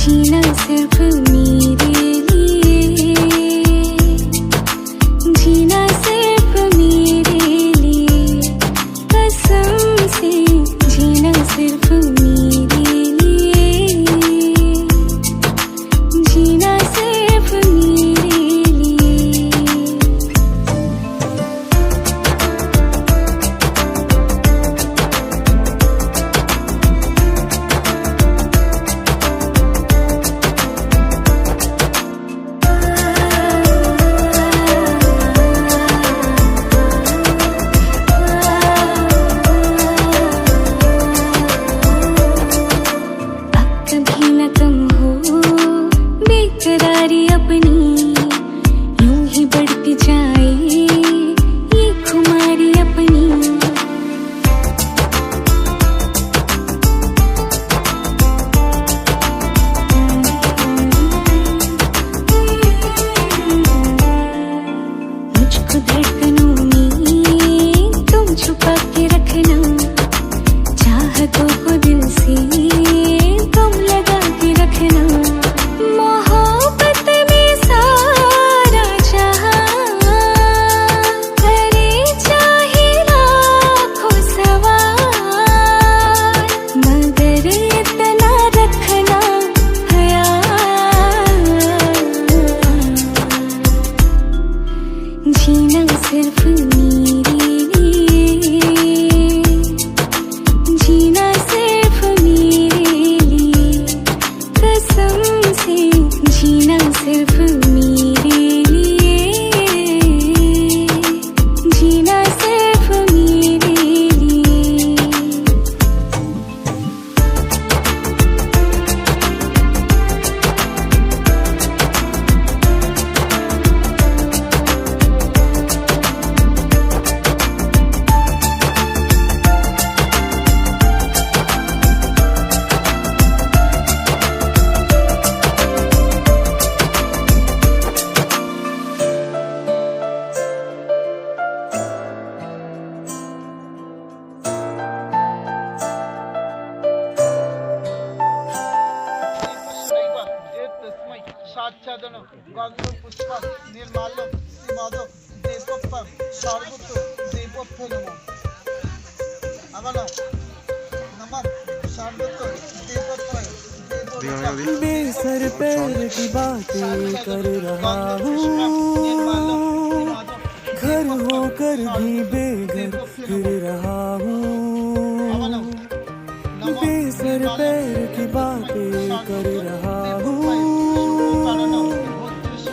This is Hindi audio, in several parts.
जीना सिर्फ मेरे लिए, जीना सिर्फ मेरे लिए, कसम से जीना सिर्फ मेरे लिए, जीना सिर्फ मेरे लिए। कभी न कम हो बेकरारी अपनी, यूं ही बढ़ती जाए ये खुमारी अपनी। मुझको धड़कनों में तुम छुपा के रखना, चाहतों को दिल से तुम लगा के रखना। मोहब्बत में सारा जहां करे चाहे लाखों सवाल, मगर इतना रखना ख्याल, जीना सिर्फ मेरे लिए, जीना सिर्फ मेरे लिए, कसम से जीना सिर्फ मेरे लिए, जीना सिर्फ मेरे लिए। সাচ্ছাদন গন্ধ পুষ্প নির্মাল্য শ্রীমদ দেবপ্প সর্বত দেবপ্প নম আগল নম সর্বত দেবপ্প बेसर पैर की बातें कर रहा हूँ, घर होकर भी बेघर फिर रहा हूँ। बेसर पैर की बातें कर रहा हूँ,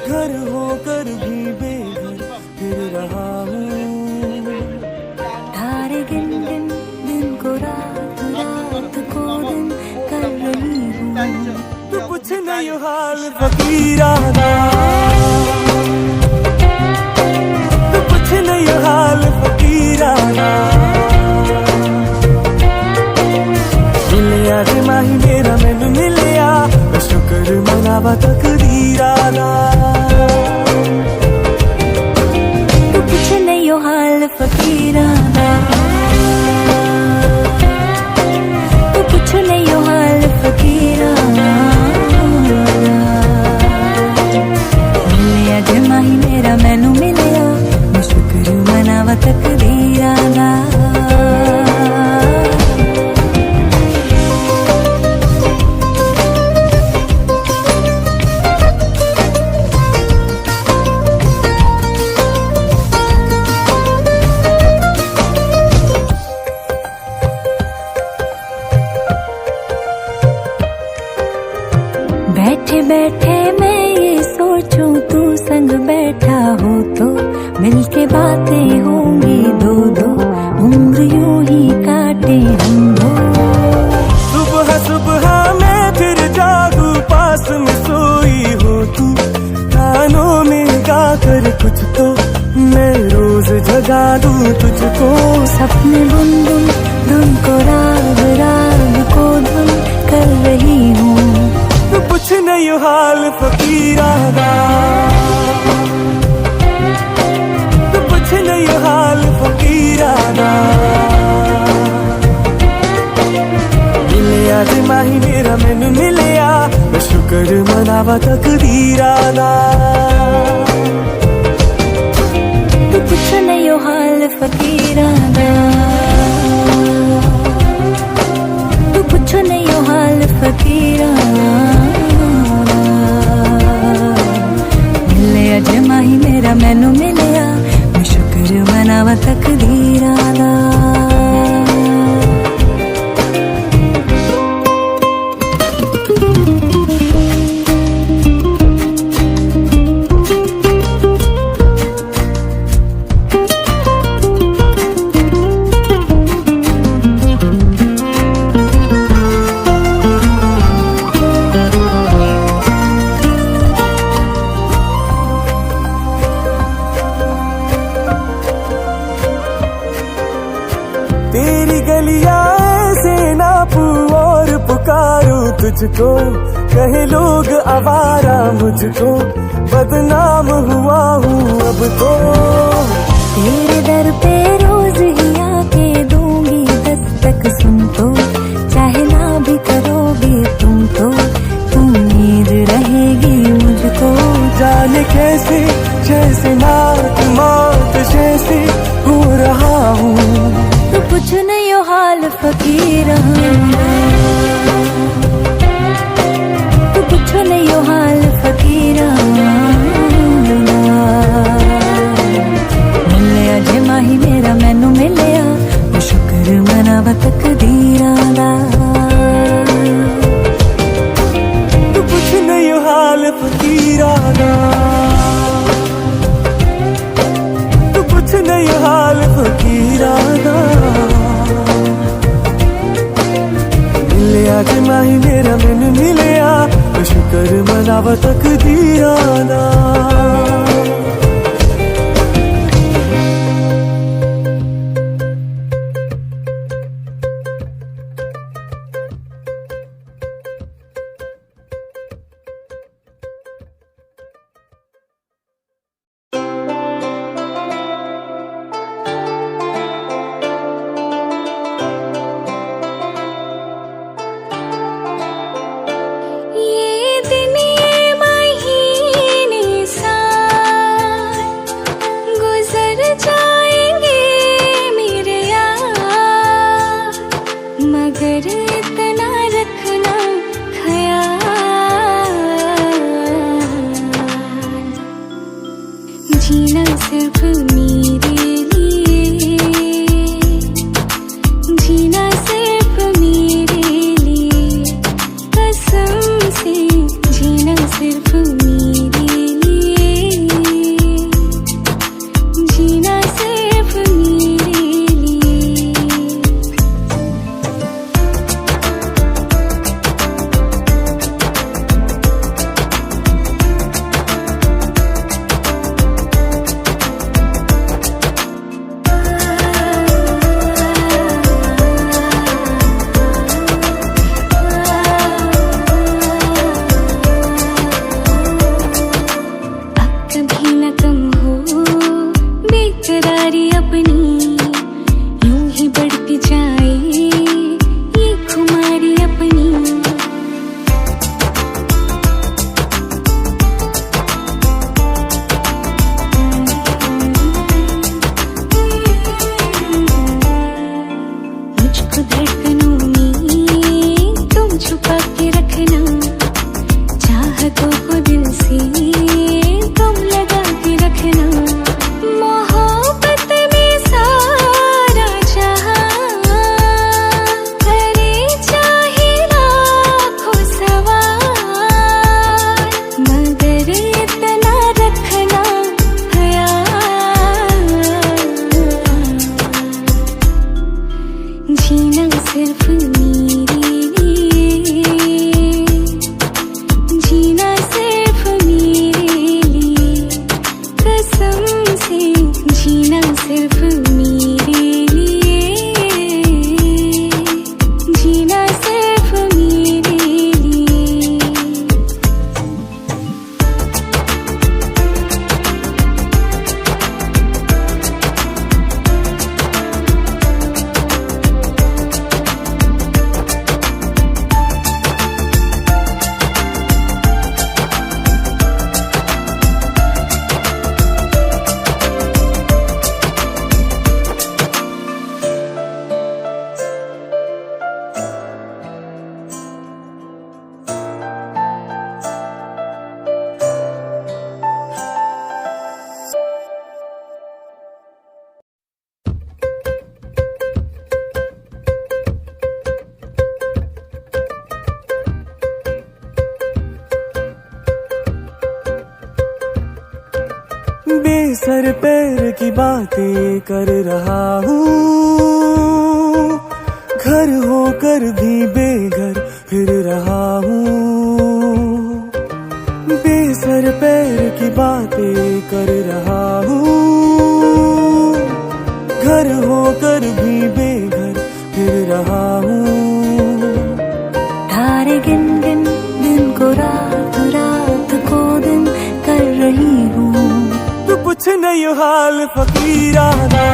घर होकर भी बेघर फिर रहा हूँ। धारे गिन गिन दिन को रात, रात को दिन कर रही हूँ। तू कुछ नहीं हाल फकीराना, तू कुछ नहीं हाल फकीराना। मिलिया रे माही मेरा मैनू मिलिया, शुक्र मनावा तकदीराना। तू कुछ नहीं हाल फकीराना, तू कुछ नहीं हाल फकीराना। मिलिया जे माही मेरा मैनू मिलिया, मैं शुक्र मनावा तकदीराना। बैठे बैठे मैं ये सोचूं, तू संग बैठा हो तो मिलके बातें होंगी दो दो, उम्र यूं ही काटे हम दो। सुबह सुबह मैं फिर जागू, पास में सोई हो तू, कानों में गा कर कुछ तो मैं रोज जगा दूं तुझको। सपने बुन बुन धुन को राग, राग को धुन कर रही हूँ। तू कुछ नहीं हाल फकीराना, तू कुछ नहीं हाल फकीराना। मिलिया जे माही मेरा मैनू मिलिया, मैं शुक्र शुक्र मनावा तकदीराना। तू कुछ नहीं हो हाल फकीराना, तू कुछ नहीं हो हाल फकीराना। मिले अज माही मेरा मैनू मिलिया, मैं शुक्र मनावा तकदीराना। तेरी गलियां ऐसे नापू और पुकारूं तुझको, कहे लोग आवारा मुझको, बदनाम हुआ हूँ अब तो। तेरे दर पे रोज ही आके दूंगी दस्तक, सुन तो चाहे ना भी करोगे तुम तो, उम्मीद रहेगी मुझको। जाने कैसे जैसे नात मौत जैसे हो रहा हूँ। तू कुछ नहीं हो हाल फकीराना, तू कुछ नहीं हो हाल फकीराना। मिले अज माही मेरा मैनू मिलिया, मैं शुक्र मनावा तकदीराना। तू कुछ नहीं हो हाल फकीराना, तू कुछ नहीं हो हाल फकीराना। मिले आज माही मेरा मैनू मिलिया, मैं शुक्र मनावा तकदीराना। ये दिन ये महीने साल गुजर जाएंगे मेरे यार, मगर इतना रखना ख्याल, जीना सिर्फ मेरे लिए, जीना सिर्फ मेरे लिए, कसम से जीना सिर्फ मेरे लिए, जीना सिर्फ मेरे लिए। बेसर पैर की बातें कर रहा हूँ, घर होकर भी बेघर फिर रहा हूँ। बेसर पैर की बातें कर रहा हूँ, घर होकर भी बेघर फिर रहा हूँ। तारे गिन गिन दिन को रात, रात को दिन कर रही हूँ। तू कुछ नहीं हाल फकीराना,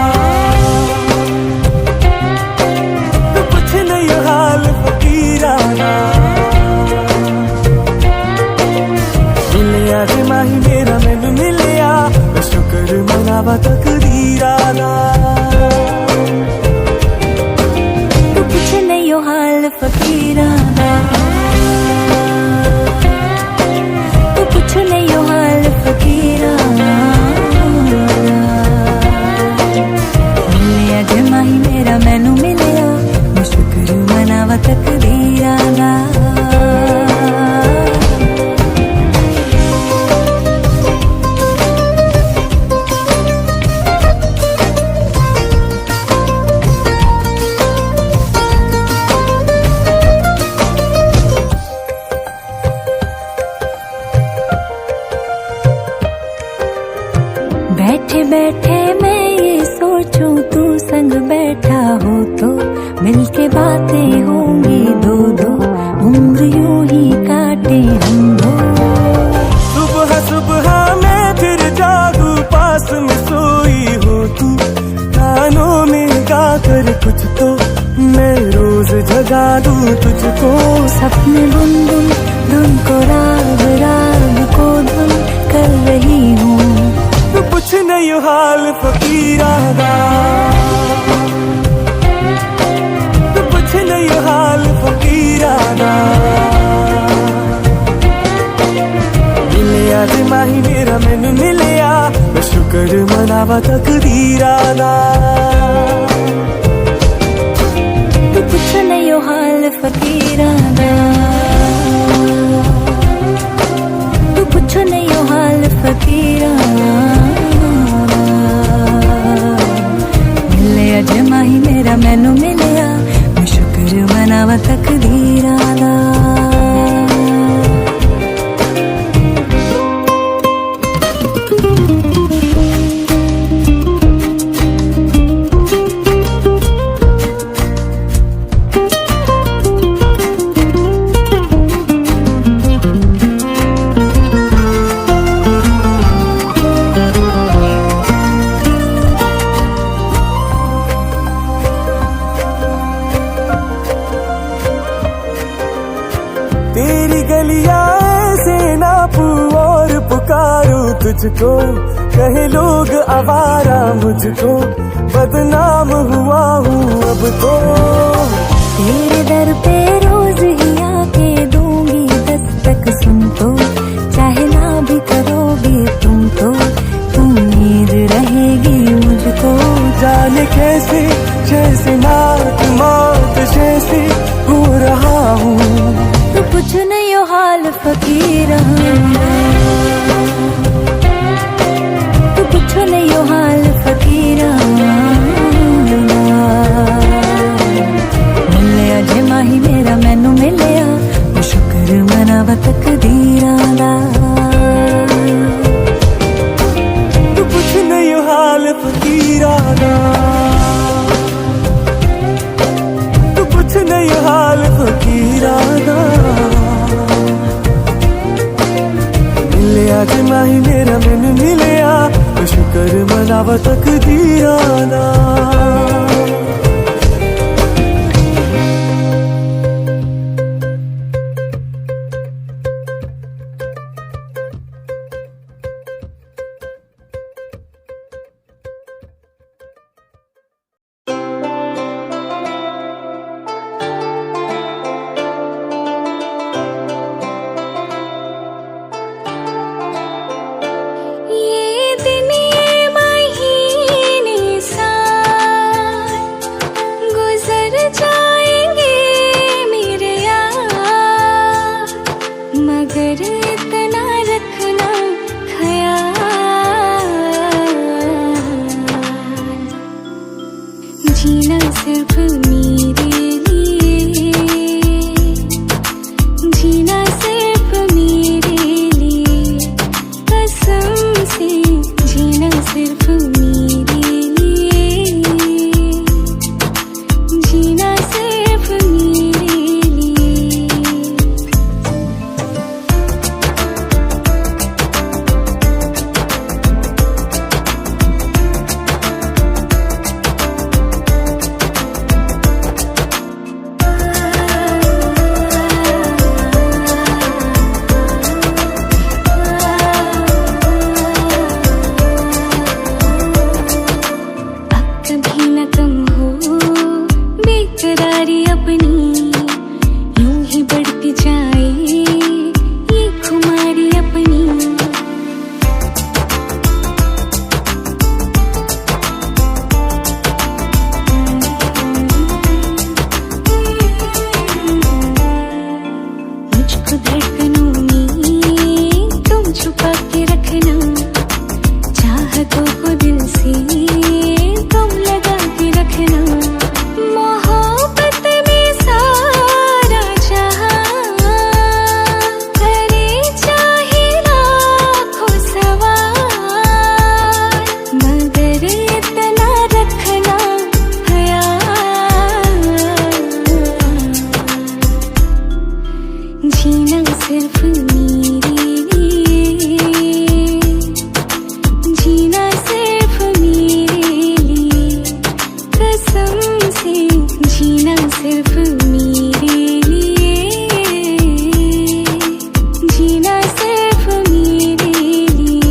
तू कुछ नहीं हाल फकीराना। मिलिया जे माही मेरा मैनू मिलिया, मैं शुक्र मनावा तकदीराना। तू कुछ नहीं हाल फकीराना, तू कुछ नहीं हाल फकीराना। मिलिया जे माही मेरा मैनू मिलिया, मैं शुक्र मनावा तकदीराना। बैठे बैठे मैं ये सोचूं, तू संग बैठा हो तो मिलके बातें होंगी दो दो, उम्र यूं ही काटे हम दो। सुबह सुबह मैं फिर जागू, पास में सोई हो तू, कानों में गा कर कुछ तो मैं रोज जगा दूं तुझको। सपने बुन बुन धुन को राग, राग को धुन कर रही हूँ। तू कुछ नहीं हाल फकीराना, तू कुछ नहीं हाल फकीराना। मिलिया जे माही मेरा मैनू मिलिया, मैं शुक्र मनावा तकदीराना। तू कुछ नहीं हाल फकीराना, तू कुछ नहीं हाल फकीराना। मिलिया जे माही मेरा मैनू मिलिया, मैं शुक्र मनावा तकदीराना। तेरी गलियां ऐसे नापू और पुकारूं तुझको, कहे लोग आवारा मुझको, बदनाम हुआ हूँ अब तो। तेरे दर पे रोज ही आके दूंगी दस्तक, सुन तो चाहे ना भी करोगे तुम तो, उम्मीद रहेगी मुझको। जाने कैसे जैसे नात मौत जैसे हो रहा हूँ। तू कुछ नहीं हो हाल फकीराना, तू कुछ नहीं हो हाल फकीराना। मिलिया जे माही मेरा मैनू मिलिया, मैं शुक्र मनावा तकदीराना। तू कुछ नहीं हाल फकीराना, तू कुछ नहीं हाल फकीराना। मिलिया जे माही मेरा मैनू मिलिया, मैं शुक्र मनावा तकदीराना। ये दिन ये महीने साल गुजर जाएंगे मेरे यार, मगर इतना रखना ख्याल सिर्फ मेरे लिए, जीना सिर्फ मेरे लिए, कसम से जीना सिर्फ मेरे लिए, जीना सिर्फ मेरे लिए। कभी न कम हो बेकरारी अपनी, यूं ही बढ़ती जाए ये खुमारी अपनी। मुझको धड़कनों में तुम छुपा के रखना, चाहतों को दिल से तुम लगा के रखना। मोहब्बत में सारा जहां करे चाहे लाखों सवाल, मगर इतना रखना ख्याल, जीना सिर्फ मेरे लिए, जीना सिर्फ मेरे लिए, कसम से जीना सिर्फ मेरे लिए, जीना सिर्फ मेरे लिए।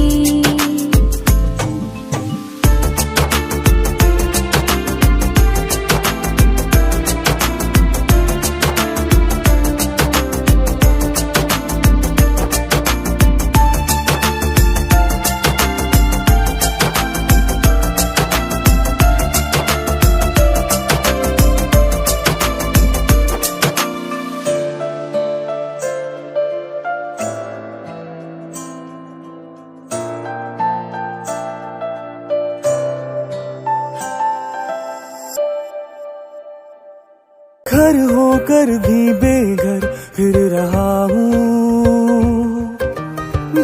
घर होकर भी बेघर फिर रहा हूँ,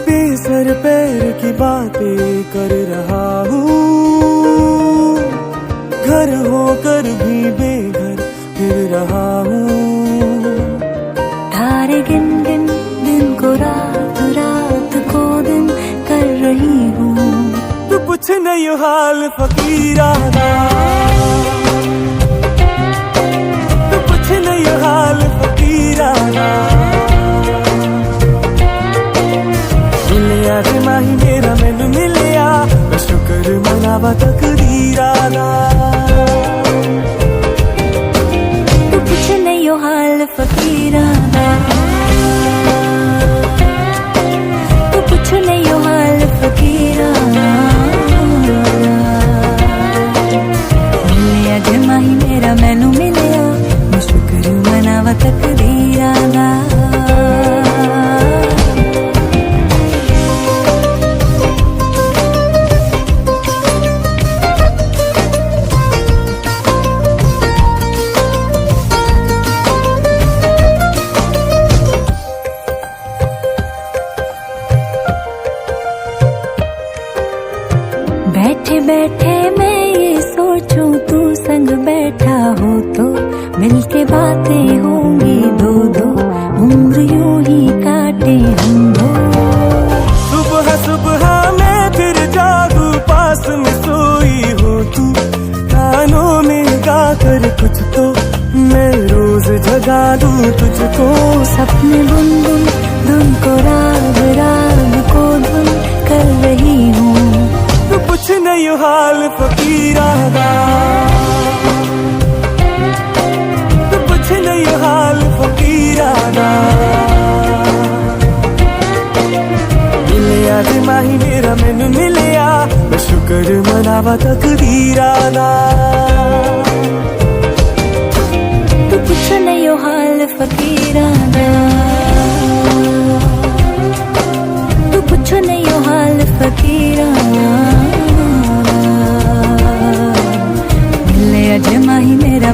बेसर पैर की बातें कर रहा हूँ। घर होकर भी बेघर फिर रहा हूँ, तारे गिन गिन दिन को रात, रात को दिन कर रही हूँ। तू कुछ नहीं हाल फकीराना, तू कुछ नहीं हाल फकीराना। मिलिया रे माही मेरा मैनू मिलिया, मैं शुक्र मनावा तकदीराना। तू कुछ नहीं हो हाल फकीराना, तू कुछ नहीं हो हाल फकीराना। मिलिया जे माही मेरा मैनू मिलिया, मैं शुक्र मनावा तकदीराना। बैठे बैठे मैं ये सोचूं, तू संग बैठा हो तो मिलके बातें होंगी दो दो, उम्र यूं ही काटे हम दो। सुबह सुबह मैं फिर जागू, पास में सोई हो तू, कानों में गा कर कुछ तो मैं रोज जगा दूं तुझको। सपने बुन बुन धुन को राग, राग को धुन कर रही हूँ। तू कुछ नहीं हाल फकीराना, तू कुछ नहीं हाल फकीराना। मिलिया जे माही मेरा मैनू मिलिया, मैं शुक्र मनावा तकदीराना। तू कुछ नहीं हो हाल फकीराना, तू कुछ नहीं हो हाल फकीराना। मिले अज माही मेरा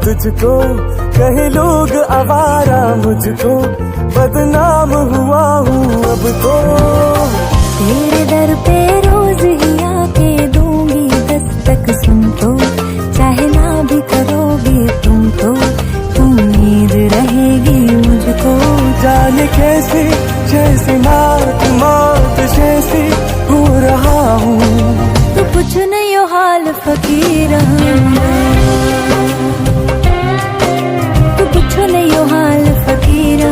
तुझको, कहे लोग आवारा मुझको, बदनाम हुआ हूँ अब तो। तेरे दर पे रोज ही आके दूंगी दस्तक, सुन तो चाहे ना भी करोगे तुम तो, उम्मीद रहेगी मुझको। जाने कैसे जैसे नात मौत जैसे हो रहा हूँ, तू कुछ नहीं हो हाल फकीर, तू कुछ नहीं हो हाल फकीर।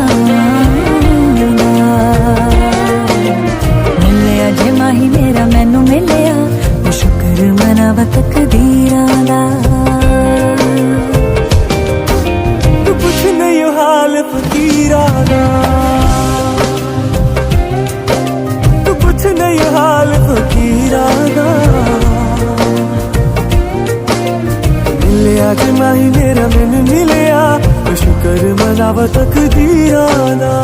मिलिया जे माही मेरा मैनू मिलिया, मैं शुक्र मनावा तकदीरां दा। तू कुछ नहीं हो हाल फकीरा दा, तू कुछ नहीं हो हाल फकीरा दा। मिलिया जे माही मेरा मैनू मिलिया, मैं शुक्र मनावा तकदीरां दा।